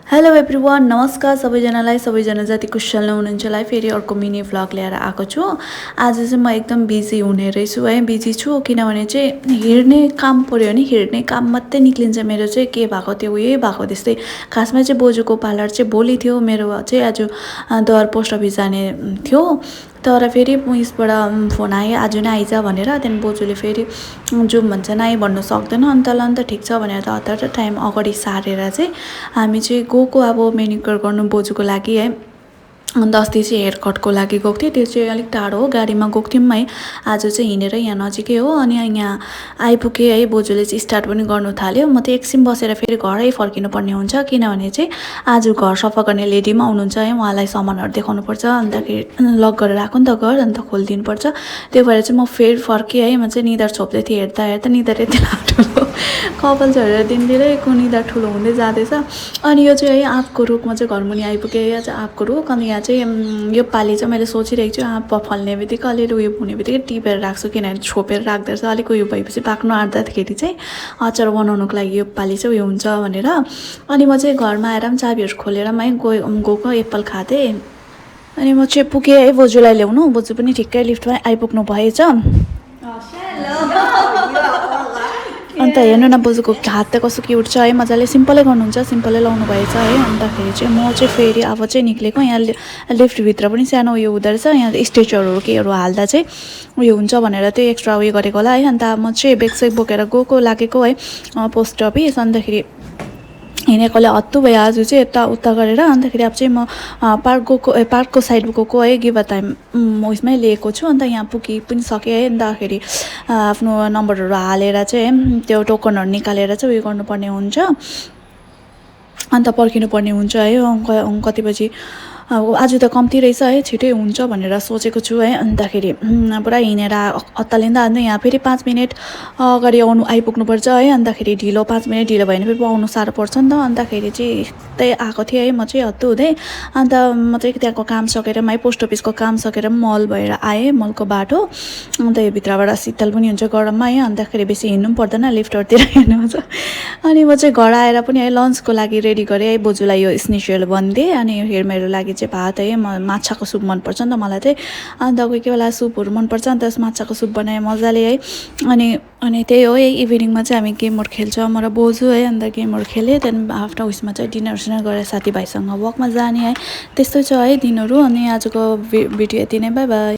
Hello everyone, नमस्कार सबैजनालाई। सबैजना जति कुशल हुनुहुन्छलाई फेरि अर्को मिनी भ्लग लिएर आएको छु। आज चाहिँ म एकदम बिजी हुने रहेछु है, बिजी छु किनभने चाहिँ हिँड्ने काम पऱ्यो भने हिँड्ने काम मात्रै निक्लिन्छ मेरो चाहिँ। के भएको त्यो उयो भएको त्यस्तै। खासमा चाहिँ बोजूको पार्लर चाहिँ भोलि थियो, मेरो चाहिँ आज दर पोस्ट अफिस जाने थियो। तर फेरि उयसबाट फोन आयो आज नै आइज भनेर। त्यहाँदेखि बोजूले फेरि जाउँ भन्छ, नाइ भन्नु सक्दैन। अन्त ठिक छ भनेर त हतार टाइम अगाडि सारेर चाहिँ हामी चाहिँ गएको अब मेनिक्योर गर्नु बोजूको लागि है। अन्त अस्ति चाहिँ हेयर कटको लागि गएको थिएँ, त्यो चाहिँ अलिक टाढो हो, गाडीमा गएको थियौँ है। आज चाहिँ हिँडेर यहाँ नजिकै हो। अनि यहाँ आइपुगेँ है, बोजूले चाहिँ स्टार्ट पनि गर्नु थाल्यो। म त एकछिन बसेर फेरि घरै फर्किनु पर्ने हुन्छ किनभने चाहिँ आज घर सफा गर्ने लेडी पनि आउनुहुन्छ है। उहाँलाई सामानहरू देखाउनुपर्छ, अन्तखेरि लक गरेर आएको नि त घर, अन्त खोलिदिनुपर्छ। त्यो भएर चाहिँ म फेरि फर्केँ है। म चाहिँ निधार छोप्दै थिएँ, हेर्दा हेर्दा निधार यति ठुलो कपाल झरेर दिनदिनैको निधार ठुलो हुँदै जाँदैछ। अनि यो चाहिँ है आँपको रुखमा चाहिँ घरमुनि आइपुगेँ। यहाँ चाहिँ आँपको रुख। अनि यहाँ चाहिँ यो पालि चाहिँ मैले सोचिरहेको छु आँप फल्ने बित्तिकै अलिअलि उयो हुने बित्तिकै टिपेर राख्छु, किनभने छोपेर राख्दो रहेछ। अलिक उयो भएपछि पाक्नु आँट्दाखेरि चाहिँ अचार बनाउनुको लागि यो पालि चाहिँ उयो हुन्छ भनेर। अनि म चाहिँ घरमा आएर पनि चाबीहरू खोलेर है गएको एप्पल खाँदै। अनि म चाहिँ पुगेँ है बोजूलाई ल्याउनु। बोजू पनि ठिक्कै लिफ्टमा आइपुग्नु भएछ। अन्त हेर्नु न बोजूको हात त कस्तो क्युट छ है, मजाले सिम्पलै गर्नुहुन्छ, सिम्पलै लाउनु भएछ है। अन्तखेरि चाहिँ म चाहिँ फेरि अब चाहिँ निक्लेको। यहाँ लिफ्टभित्र पनि सानो उयो हुँदो रहेछ, यहाँ स्ट्रेचरहरू केहरू हाल्दा चाहिँ उयो हुन्छ भनेर त्यो एक्स्ट्रा उयो गरेको होला है। अन्त म चाहिँ बेगसेग बोकेर लागेको है पोस्ट अफिस। अन्तखेरि हिँडेकोले हत्तु भयो आज चाहिँ यता उता गरेर। अन्तखेरि अब चाहिँ म पार्कको साइड गएको है, गिभ अ टाइम उयसमै लिएको छु। अन्त यहाँ पुगी पनि सकेँ है। अन्तखेरि आफ्नो नम्बरहरू हालेर चाहिँ त्यो टोकनहरू निकालेर चाहिँ उयो गर्नुपर्ने हुन्छ, अन्त पर्खिनु पर्ने हुन्छ है। कति बजी अब आज त कम्ती रहेछ है, छिटै हुन्छ भनेर सोचेको छु है। अन्तखेरि पुरा हिँडेर अत्तालिँदा अन्त यहाँ फेरि 5 मिनट अगाडि आइपुग्नुपर्छ है। अन्तखेरि 5 मिनट ढिलो भयो भने फेरि आउनु साह्रो पर्छ नि त। अन्तखेरि चाहिँ यस्तै आएको थिएँ है म चाहिँ हत्तु हुँदै। अन्त म चाहिँ त्यहाँको काम सकेर पोस्ट अफिसको काम सकेर मल भएर आएँ, मलको बाटो। अन्त यो भित्रबाट शीतल पनि हुन्छ गरममा है। अन्तखेरि बेसी हिँड्नु पनि पर्दैन, लिफ्टहरूतिर हिँड्नुहुन्छ। अनि म चाहिँ घर आएर पनि है लन्चको लागि रेडी गरेँ है। बोजूलाई यो स्निसेल बनिदिएँ। अनि हेर मेरो लागि चाहिँ भात है, माछाको सुप मनपर्छ नि त मलाई चाहिँ। अन्त कोही कोही बेला सुपहरू मनपर्छ, अन्त माछाको सुप बनाएँ मजाले है। अनि त्यही हो है, इभिनिङमा चाहिँ हामी गेमहरू खेल्छ म र बोजू है। अन्त गेमहरू खेलेँ, त्यहाँदेखि आफ्टर उयसमा चाहिँ डिनर गरेर साथीभाइसँग वकमा जाने है। त्यस्तो छ है दिनहरू। अनि आजको भिडियो यति नै, बाई बाई।